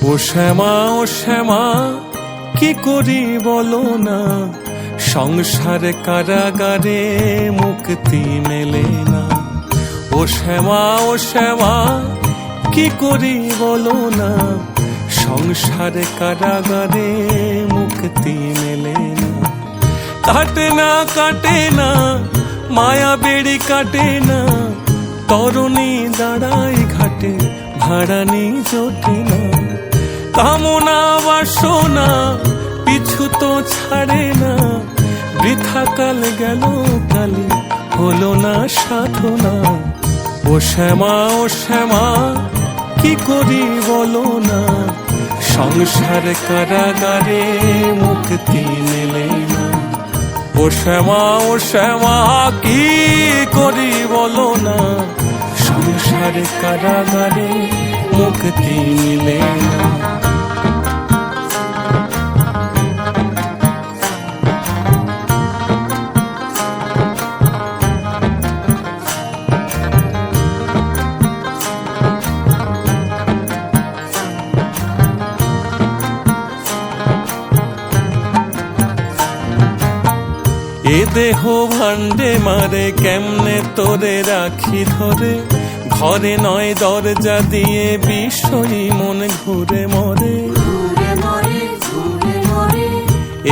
ও শ্যামা কি করি বলো না, সংসারে কারাগারে মুক্তি মেলে না। ও শ্যামা কি করি বলো না, সংসারে কারাগারে মুক্তি মেলে না। কাটে না মায়া বেড়ি কাটে না, তরুণী দাঁড়াই ঘাটে ভাড়ানি জোটে না। কামনা বাসনা পিছু তো ছাড়ে না, বৃথা কাল গেল কালে হলো না সাধনা। ও শ্যামা কি করি বলো না, সংসার কারাগারে মুক্তি মেলে না। ও শ্যামা কি করি বলো না, সংসার কারাগারে মুক্তি মেলে না। এ দেহ ভান্ডে মারে কেমনে তোরে রাখি ধরে, ঘরে নয় দরজা দিয়ে বিষয়ী মন ঘুরে মরে।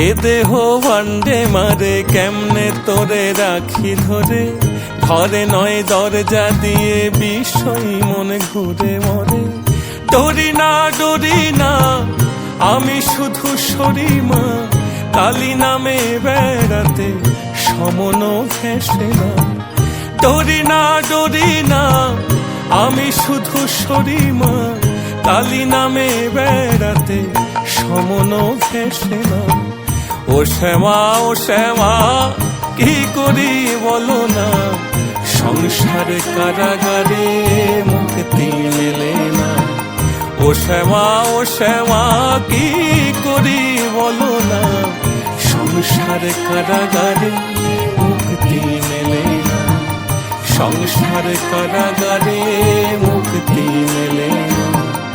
এ দেহ ভান্ডে মারে কেমনে তোরে রাখি ধরে, ঘরে নয় দরজা দিয়ে বিষয়ী মন ঘুরে মরে। ডরি না আমি শুধু সরিমা, কালী নামে বেড়াতে সমন ঘেঁষে না। ডরি না আমি শুধু সরিমা, কালী নামে বেড়াতে সমন ঘেঁষে না। ও শ্যামা কি করি বলো না, সংসার কারাগারে মুক্তি মেলে না। ও শ্যামা কি করি বলো না, সংসার কারাগারে মুক্তি মেলে না। সংসার কারাগারে মুক্তি মেলে না।